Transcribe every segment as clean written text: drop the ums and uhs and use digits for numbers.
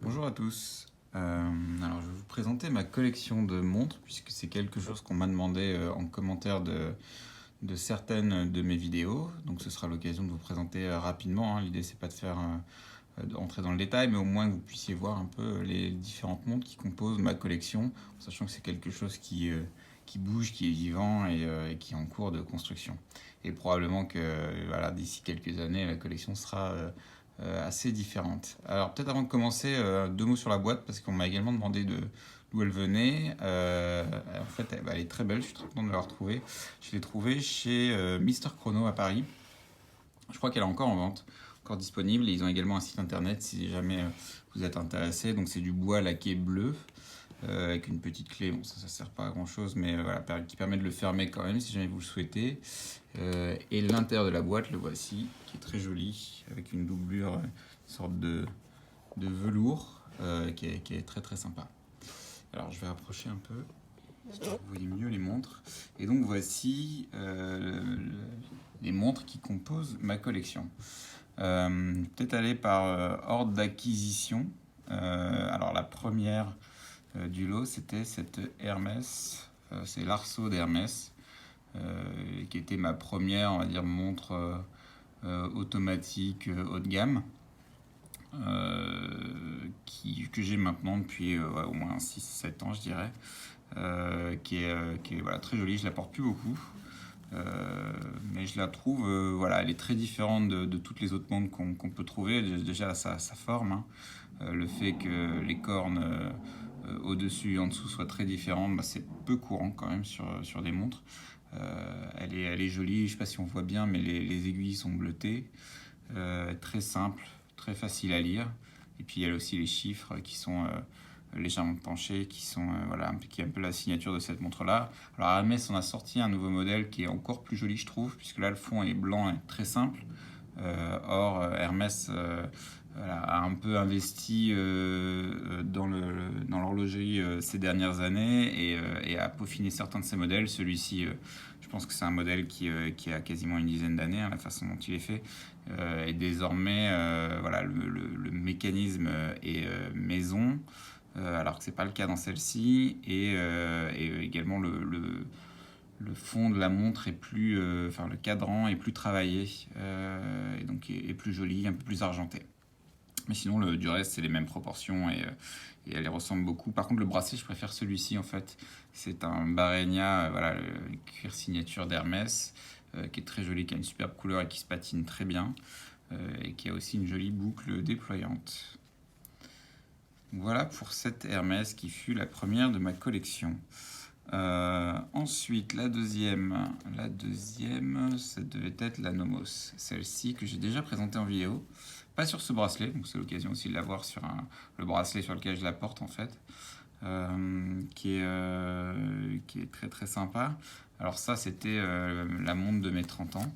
Bonjour à tous. Alors je vais vous présenter ma collection de montres puisque c'est quelque chose qu'on m'a demandé en commentaire de certaines de mes vidéos. Donc ce sera l'occasion de vous présenter rapidement, hein. L'idée c'est pas de faire d'entrer dans le détail, mais au moins que vous puissiez voir un peu les différentes montres qui composent ma collection, en sachant que c'est quelque chose qui bouge, qui est vivant et qui est en cours de construction. Et probablement que voilà, d'ici quelques années, la collection sera assez différente. Alors peut-être avant de commencer, deux mots sur la boîte, parce qu'on m'a également demandé d'où elle venait. En fait, elle est très belle, je suis très content de l'avoir trouvée. Je l'ai trouvée chez Mister Chrono à Paris. Je crois qu'elle est encore en vente, encore disponible. Et ils ont également un site internet si jamais vous êtes intéressé. Donc c'est du bois laqué bleu avec une petite clé. Bon, ça sert pas à grand chose, mais voilà, qui permet de le fermer quand même si jamais vous le souhaitez. Et l'intérieur de la boîte, le voici, qui est très joli, avec une doublure, une sorte de velours qui est très très sympa. Alors je vais approcher un peu, vous voyez mieux les montres. Et donc voici les montres qui composent ma collection. Peut-être aller par ordre d'acquisition. Alors la première du lot, c'était cette Hermès, c'est l'Arceau d'Hermès, qui était ma première, on va dire, montre automatique haut de gamme, que j'ai maintenant depuis au moins 6-7 ans, je dirais, qui est voilà, très jolie. Je la porte plus beaucoup, mais je la trouve, voilà, elle est très différente de toutes les autres montres qu'on peut trouver. Déjà sa forme, hein, le fait que les cornes au-dessus et en dessous soient très différentes, c'est peu courant quand même sur des montres. Elle est jolie, je ne sais pas si on voit bien, mais les aiguilles sont bleutées, très simple, très facile à lire. Et puis il y a aussi les chiffres qui sont légèrement penchés, qui est un peu la signature de cette montre-là. Alors à Hermès, on a sorti un nouveau modèle qui est encore plus joli, je trouve, puisque là le fond est blanc et très simple. Or Hermès a un peu investi dans l'horlogerie ces dernières années et a peaufiné certains de ses modèles. Celui-ci, je pense que c'est un modèle qui a quasiment une dizaine d'années, hein, la façon dont il est fait. Et désormais, voilà, le mécanisme est maison, alors que c'est pas le cas dans celle-ci. Et également le fond de la montre est plus, enfin le cadran est plus travaillé et donc est plus joli, un peu plus argenté. Mais sinon, du reste, c'est les mêmes proportions et elle les ressemble beaucoup. Par contre, le bracelet, je préfère celui-ci en fait. C'est un Barenia, voilà, le cuir signature d'Hermès, qui est très joli, qui a une superbe couleur et qui se patine très bien, et qui a aussi une jolie boucle déployante. Voilà pour cette Hermès qui fut la première de ma collection. Ensuite, la deuxième, ça devait être la Nomos. Celle-ci que j'ai déjà présentée en vidéo. Pas sur ce bracelet, donc c'est l'occasion aussi de la voir sur le bracelet sur lequel je la porte en fait. Qui est très très sympa. Alors ça, c'était la montre de mes 30 ans.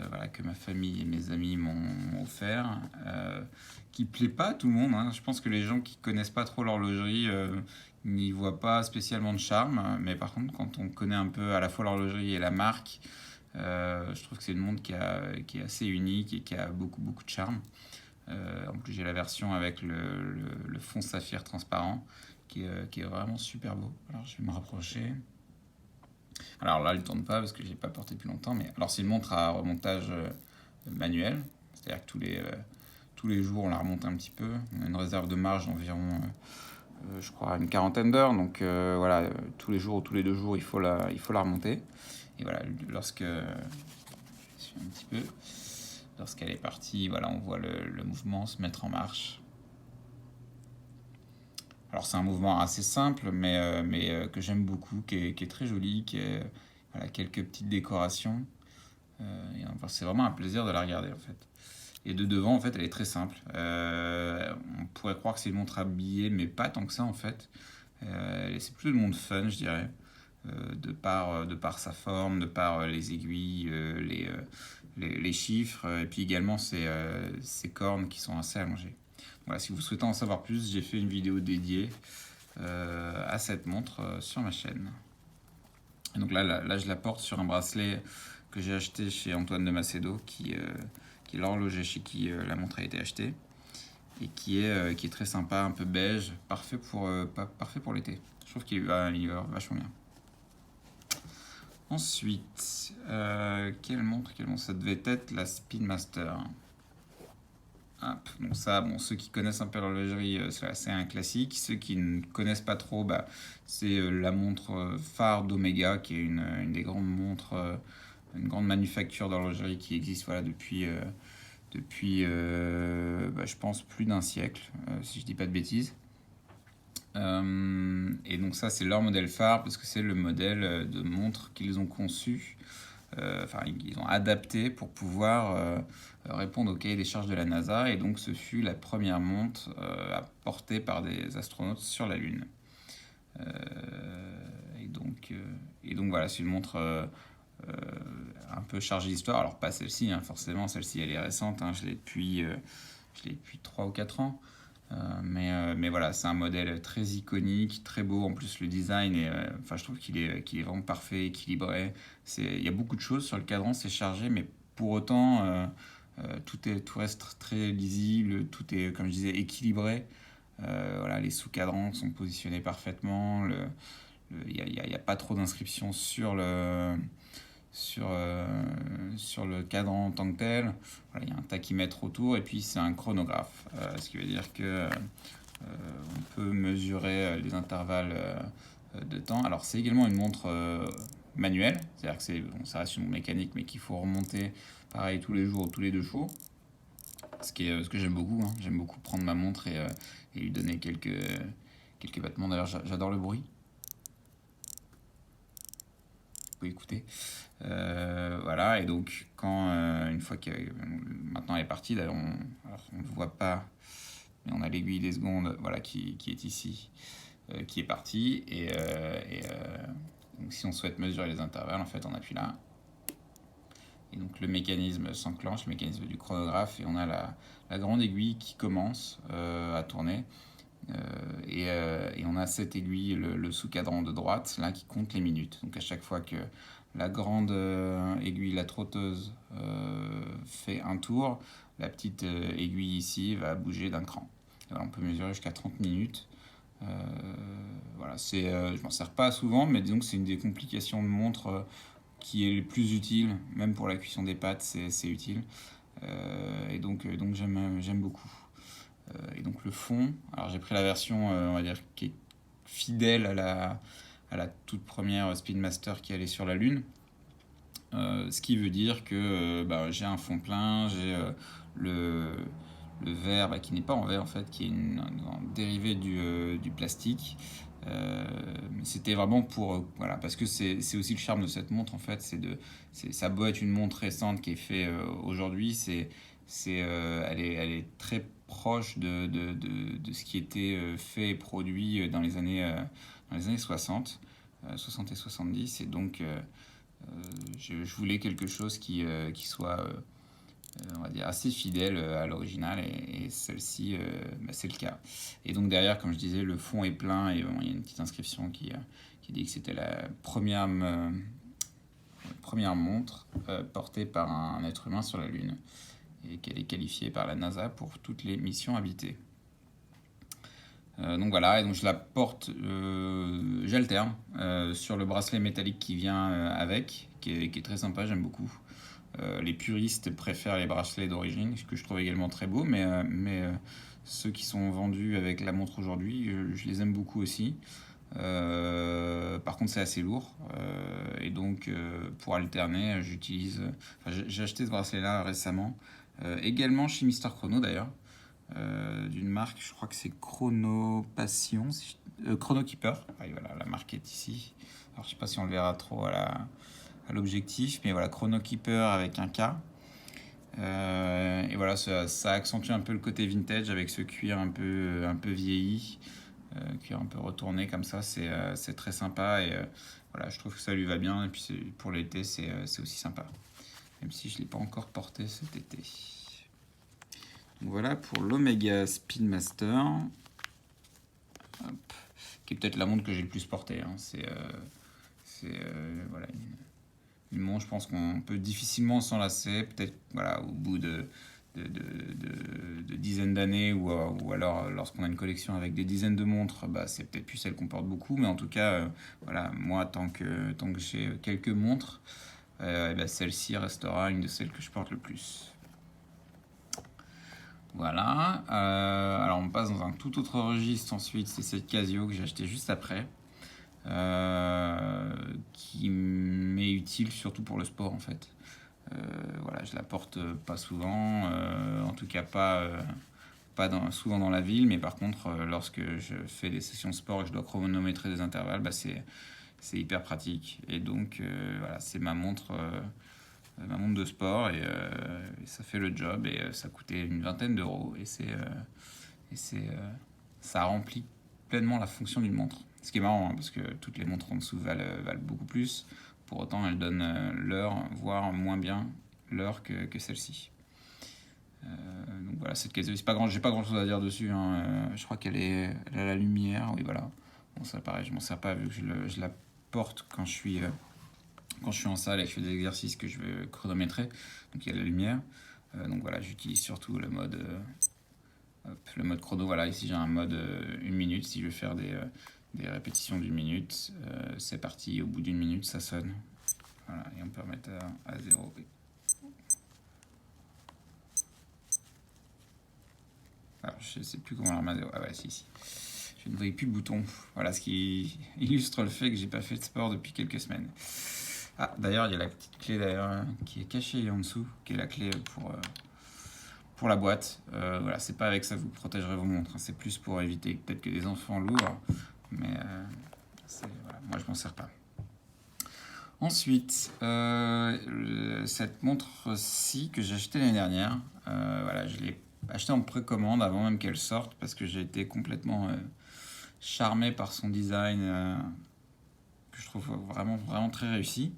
Voilà, que ma famille et mes amis m'ont offert, qui plaît pas à tout le monde, hein. Je pense que les gens qui connaissent pas trop l'horlogerie n'y voient pas spécialement de charme, mais par contre quand on connaît un peu à la fois l'horlogerie et la marque, je trouve que c'est une montre qui est assez unique et qui a beaucoup beaucoup de charme. En plus j'ai la version avec le fond saphir transparent qui est vraiment super beau. Alors je vais me rapprocher. Alors là, elle ne tourne pas parce que je l'ai pas porté depuis longtemps. Mais alors, c'est une montre à remontage manuel. C'est-à-dire que tous les jours, on la remonte un petit peu. On a une réserve de marge d'environ, je crois, une quarantaine d'heures. Donc voilà, tous les jours ou tous les 2 jours, il faut la remonter. Et voilà, un petit peu. Lorsqu'elle est partie, voilà, on voit le mouvement se mettre en marche. Alors c'est un mouvement assez simple, mais que j'aime beaucoup, qui est très joli, qui a voilà, quelques petites décorations. Et enfin, c'est vraiment un plaisir de la regarder en fait. Et de devant, en fait, elle est très simple. On pourrait croire que c'est une montre habillée, mais pas tant que ça en fait. C'est plus une montre fun, je dirais, de par sa forme, de par les aiguilles, les chiffres, et puis également ses cornes qui sont assez allongées. Voilà, si vous souhaitez en savoir plus, j'ai fait une vidéo dédiée à cette montre sur ma chaîne. Et donc là, je la porte sur un bracelet que j'ai acheté chez Antoine de Macedo, qui est l'horloger chez qui la montre a été achetée. et qui est très sympa, un peu beige, parfait pour l'été. Je trouve qu'il va vachement bien. Ensuite, quelle montre? Ça devait être la Speedmaster. Hop, donc ça, bon, ceux qui connaissent un peu l'horlogerie, c'est un classique. Ceux qui ne connaissent pas trop, c'est la montre phare d'Omega, qui est une des grandes montres, une grande manufacture d'horlogerie qui existe depuis je pense, plus d'un siècle, si je dis pas de bêtises. Et donc ça, c'est leur modèle phare, parce que c'est le modèle de montre qu'ils ont conçu, ils ont adapté pour pouvoir répondre au cahier des charges de la NASA, et donc ce fut la première montre apportée par des astronautes sur la Lune. Et donc voilà, c'est une montre un peu chargée d'histoire. Alors pas celle-ci, hein, forcément, celle-ci elle est récente, hein, je l'ai depuis 3 ou 4 ans. Mais voilà, c'est un modèle très iconique, très beau. En plus, le design, je trouve qu'il est vraiment parfait, équilibré. Il y a beaucoup de choses sur le cadran, c'est chargé, mais pour autant, tout reste très lisible, tout est, comme je disais, équilibré. Voilà, les sous-cadrans sont positionnés parfaitement. Il n'y a pas trop d'inscriptions sur le cadran en tant que tel. Voilà, il y a un tachymètre autour et puis c'est un chronographe, ce qui veut dire que on peut mesurer les intervalles de temps. Alors c'est également une montre manuelle, c'est-à-dire que ça reste une montre mécanique, mais qu'il faut remonter pareil tous les jours ou tous les 2 jours. Ce que j'aime beaucoup, hein. J'aime beaucoup prendre ma montre et lui donner quelques battements. D'ailleurs, j'adore le bruit. Vous pouvez écouter. Voilà, et donc une fois maintenant elle est partie, d'ailleurs on ne le voit pas, mais on a l'aiguille des secondes, voilà, qui est ici, qui est partie, donc si on souhaite mesurer les intervalles, en fait on appuie là, et donc le mécanisme s'enclenche, le mécanisme du chronographe, et on a la grande aiguille qui commence à tourner. Et on a cette aiguille, le sous-cadran de droite, là, qui compte les minutes. Donc à chaque fois que la grande aiguille, la trotteuse, fait un tour, la petite aiguille ici va bouger d'un cran. Alors, on peut mesurer jusqu'à 30 minutes. Voilà, je m'en sers pas souvent, mais disons que c'est une des complications de montre qui est les plus utiles, même pour la cuisson des pâtes, c'est utile. Et donc j'aime beaucoup. Et donc le fond, alors j'ai pris la version, on va dire, qui est fidèle à la toute première Speedmaster qui allait sur la Lune. Ce qui veut dire que j'ai un fond plein, j'ai le verre qui n'est pas en verre en fait, qui est un dérivé du plastique. Mais c'était vraiment pour voilà, parce que c'est aussi le charme de cette montre en fait, ça doit être une montre récente qui est faite aujourd'hui, elle est très proche de ce qui était fait et produit dans les années 60 et 70, et donc je voulais quelque chose qui soit on va dire assez fidèle à l'original, et celle-ci c'est le cas. Et donc derrière, comme je disais, le fond est plein, et il y a une petite inscription qui dit que c'était la première montre portée par un être humain sur la Lune, et qu'elle est qualifiée par la NASA pour toutes les missions habitées. Donc voilà, et donc je la porte, j'alterne sur le bracelet métallique qui vient avec, qui est très sympa, j'aime beaucoup. Les puristes préfèrent les bracelets d'origine, ce que je trouve également très beau, mais ceux qui sont vendus avec la montre aujourd'hui, je les aime beaucoup aussi. Par contre, c'est assez lourd, et donc pour alterner, j'ai acheté ce bracelet-là récemment, également chez Mister Chrono d'ailleurs, d'une marque, je crois que c'est Chrono Passion, Chrono Keeper. Voilà, la marque est ici. Alors je sais pas si on le verra trop à l'objectif, mais voilà, Chrono Keeper avec un K. Et voilà, ça accentue un peu le côté vintage avec ce cuir un peu vieilli, cuir un peu retourné comme ça, c'est très sympa, et voilà, je trouve que ça lui va bien, et puis pour l'été c'est aussi sympa, même si je ne l'ai pas encore porté cet été. Donc voilà pour l'Omega Speedmaster, qui est peut-être la montre que j'ai le plus portée, hein. Voilà, une montre, je pense qu'on peut difficilement s'en lasser, peut-être voilà, au bout de de dizaines d'années ou alors lorsqu'on a une collection avec des dizaines de montres, bah, c'est peut-être plus celle qu'on porte beaucoup, mais en tout cas, voilà, moi, tant que j'ai quelques montres, et bah, celle-ci restera une de celles que je porte le plus. Voilà. Alors on passe dans un tout autre registre ensuite, c'est cette Casio que j'ai acheté juste après, qui m'est utile surtout pour le sport en fait. Voilà, je la porte pas souvent, en tout cas pas souvent dans la ville, mais par contre, lorsque je fais des sessions sport et que je dois chronométrer des intervalles, bah, c'est hyper pratique. Et donc, voilà, c'est ma montre de sport et ça fait le job et ça coûtait une vingtaine d'euros ça remplit pleinement la fonction d'une montre. Ce qui est marrant, hein, parce que toutes les montres en dessous valent beaucoup plus. Pour autant, elles donnent l'heure, voire moins bien l'heure que celle-ci. Donc voilà, cette Casio, j'ai pas grand chose à dire dessus, hein. Je crois elle a la lumière, oui voilà. Bon, ça pareil, je m'en sers pas vu que je la porte quand je suis en salle et que je fais des exercices que je veux chronométrer. Donc il y a la lumière. Donc voilà, j'utilise surtout le mode chrono. Voilà, ici j'ai un mode 1 minute. Si je veux faire des répétitions d'1 minute, c'est parti. Au bout d'1 minute, ça sonne. Voilà, et on peut remettre à 0. Alors, je ne sais plus comment la remettre à 0. Ah ouais, si. Je ne voyais plus le bouton. Voilà, ce qui illustre le fait que j'ai pas fait de sport depuis quelques semaines. Ah, d'ailleurs, il y a la petite clé d'ailleurs qui est cachée en dessous, qui est la clé pour la boîte. Voilà, c'est pas avec ça que vous protégerez vos montres, hein. C'est plus pour éviter peut-être que des enfants l'ouvrent, mais voilà, moi je m'en sers pas. Ensuite, cette montre-ci que j'ai achetée l'année dernière, voilà, je l'ai achetée en précommande avant même qu'elle sorte parce que j'ai été complètement charmé par son design que je trouve vraiment très réussi,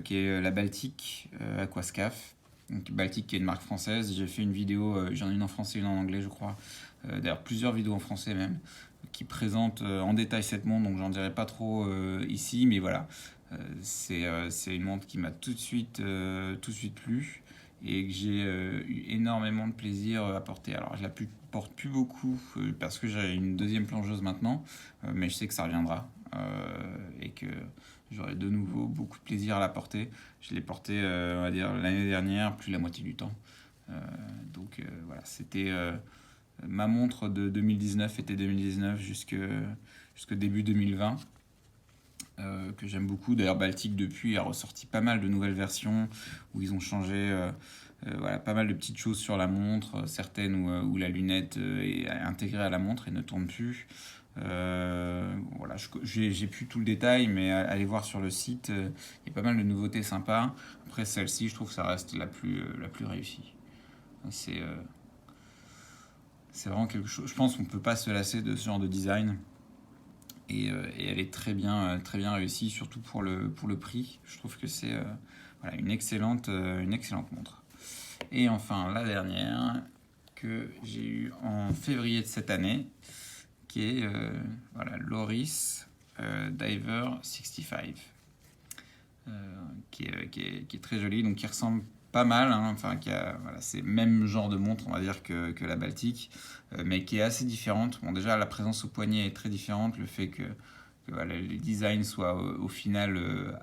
qui est la Baltic Aquascaf. Donc Baltic qui est une marque française. J'ai fait une vidéo, j'en ai une en français, une en anglais je crois, d'ailleurs plusieurs vidéos en français même, qui présentent en détail cette montre, donc j'en dirai pas trop ici, mais voilà, c'est une montre qui m'a tout de suite plu et que j'ai eu énormément de plaisir à porter. Alors je la porte plus beaucoup parce que j'ai une deuxième plongeuse maintenant, mais je sais que ça reviendra et que j'aurai de nouveau beaucoup de plaisir à la porter. Je l'ai portée, on va dire, l'année dernière, plus la moitié du temps. Donc voilà, c'était ma montre de 2019, été 2019 jusque début 2020. Que j'aime beaucoup. D'ailleurs, Baltic depuis a ressorti pas mal de nouvelles versions où ils ont changé voilà, pas mal de petites choses sur la montre, certaines où la lunette est intégrée à la montre et ne tourne plus. Voilà, j'ai plus tout le détail, mais allez voir sur le site, il y a pas mal de nouveautés sympas. Après, celle-ci, je trouve que ça reste la plus réussie. C'est vraiment quelque chose. Je pense qu'on ne peut pas se lasser de ce genre de design. Et elle est très bien réussie, surtout pour le prix. Je trouve que c'est voilà, une excellente montre. Et enfin, la dernière que j'ai eue en février de cette année, qui est voilà, Loris Diver 65, qui est très jolie, donc qui ressemble pas mal, hein, enfin voilà, c'est le même genre de montre on va dire que la Baltic, mais qui est assez différente. Bon, déjà la présence au poignet est très différente, le fait que voilà, les designs soient au final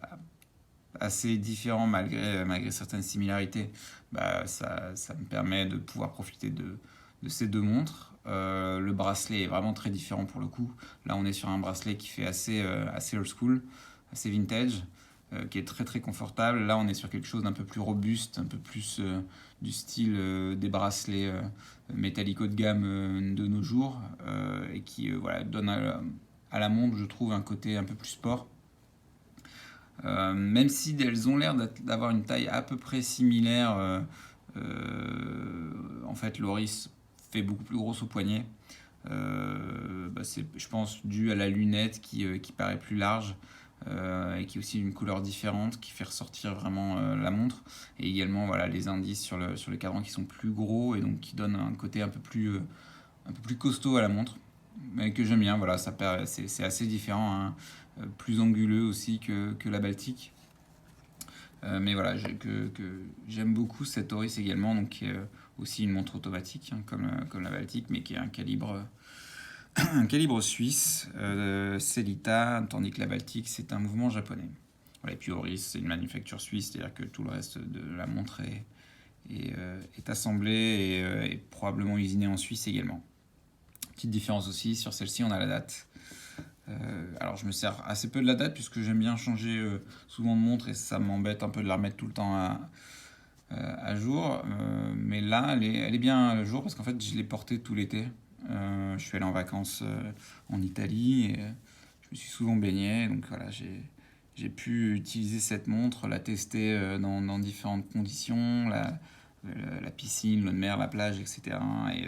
assez différents malgré certaines similarités, bah, ça me permet de pouvoir profiter de ces deux montres. Le bracelet est vraiment très différent pour le coup. Là on est sur un bracelet qui fait assez old school, assez vintage, qui est très confortable. Là on est sur quelque chose d'un peu plus robuste, un peu plus du style des bracelets métalliques haut de gamme de nos jours, et qui voilà, donne à la montre, je trouve, un côté un peu plus sport. Même si elles ont l'air d'avoir une taille à peu près similaire, en fait Loris fait beaucoup plus grosse au poignet. Bah c'est, je pense, dû à la lunette qui paraît plus large, et qui est aussi d'une couleur différente, qui fait ressortir vraiment la montre. Et également voilà, les indices sur le cadran qui sont plus gros et donc qui donnent un côté un peu plus costaud à la montre, mais que j'aime bien. Voilà, c'est assez différent, hein, plus anguleux aussi que la Baltic. Mais voilà, que j'aime beaucoup cette Oris également, donc aussi une montre automatique, hein, comme la Baltic, mais qui est un calibre suisse, Sellita, tandis que la Baltic, c'est un mouvement japonais. Voilà, et puis Oris, c'est une manufacture suisse, c'est-à-dire que tout le reste de la montre est assemblé et probablement usiné en Suisse également. Petite différence aussi, sur celle-ci, on a la date. Alors je me sers assez peu de la date puisque j'aime bien changer souvent de montre et ça m'embête un peu de la remettre tout le temps à jour. Mais là, elle est bien à jour parce qu'en fait, je l'ai portée tout l'été. Je suis allé en vacances en Italie et je me suis souvent baigné. Donc voilà, j'ai pu utiliser cette montre, la tester dans différentes conditions, la piscine, l'eau de mer, la plage, etc. Et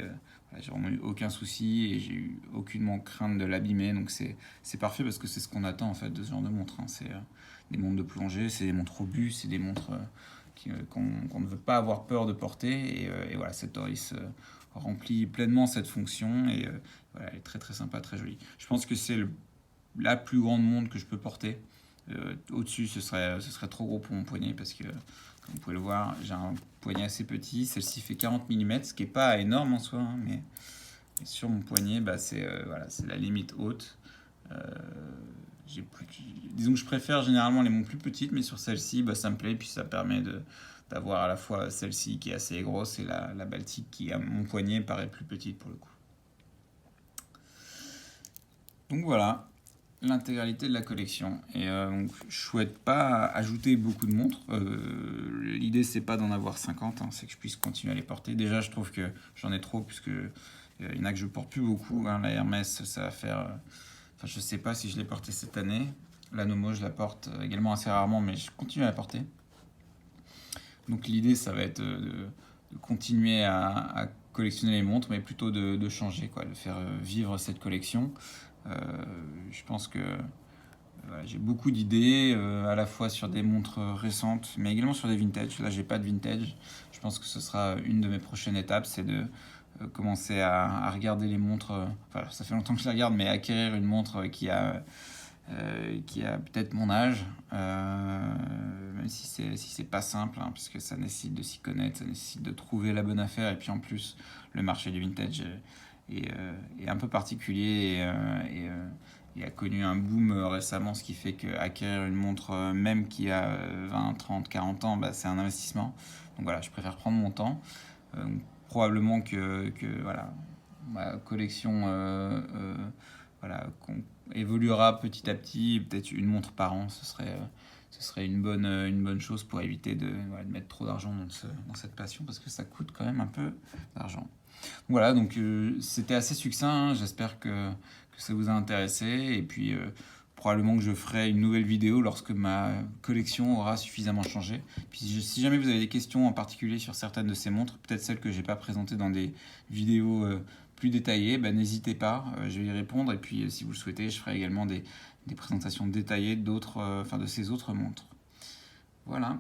voilà, j'ai vraiment eu aucun souci et j'ai eu aucunement crainte de l'abîmer. Donc c'est parfait parce que c'est ce qu'on attend en fait de ce genre de montre, hein. C'est des montres de plongée, c'est des montres robustes, c'est des montres qu'on ne veut pas avoir peur de porter. Et voilà, cette Oris remplit pleinement cette fonction et voilà, elle est très très sympa, très jolie. Je pense que c'est la plus grande montre que je peux porter. Au-dessus, ce serait trop gros pour mon poignet parce que, comme vous pouvez le voir, j'ai un poignet assez petit. Celle-ci fait 40 mm, ce qui n'est pas énorme en soi, hein, mais sur mon poignet, bah, c'est la limite haute. Disons que je préfère généralement les montres plus petites, mais sur celle-ci, bah, ça me plaît. Puis ça permet d'avoir à la fois celle-ci qui est assez grosse et la Baltic qui, à mon poignet, paraît plus petite pour le coup. Donc voilà, l'intégralité de la collection. Et donc, je souhaite pas ajouter beaucoup de montres. L'idée, c'est pas d'en avoir 50, hein, c'est que je puisse continuer à les porter. Déjà, je trouve que j'en ai trop, puisque il y en a que je porte plus beaucoup, hein. La Hermès, ça va faire... Enfin, je sais pas si je l'ai portée cette année. La Nomo, je la porte également assez rarement, mais je continue à la porter. Donc l'idée, ça va être de continuer à collectionner les montres, mais plutôt de changer, quoi, de faire vivre cette collection. Je pense que voilà, j'ai beaucoup d'idées, à la fois sur des montres récentes, mais également sur des vintage. Là, j'ai pas de vintage. Je pense que ce sera une de mes prochaines étapes, c'est de commencer à regarder les montres. Enfin, ça fait longtemps que je les regarde, mais acquérir une montre qui a peut-être mon âge, même si c'est pas simple, hein, parce que ça nécessite de s'y connaître, ça nécessite de trouver la bonne affaire, et puis en plus, le marché du vintage est un peu particulier et a connu un boom récemment, ce qui fait qu'acquérir une montre, même qui a 20, 30, 40 ans, bah, c'est un investissement. Donc voilà, je préfère prendre mon temps. Probablement que voilà, ma collection voilà, évoluera petit à petit, peut-être une montre par an, ce serait une bonne chose pour éviter de mettre trop d'argent dans cette passion, parce que ça coûte quand même un peu d'argent. Voilà, donc c'était assez succinct, hein. J'espère que ça vous a intéressé, et puis probablement que je ferai une nouvelle vidéo lorsque ma collection aura suffisamment changé. Puis si jamais vous avez des questions en particulier sur certaines de ces montres, peut-être celles que je n'ai pas présentées dans des vidéos plus détaillées, bah, n'hésitez pas, je vais y répondre. Et puis si vous le souhaitez, je ferai également des présentations détaillées de ces autres montres. Voilà.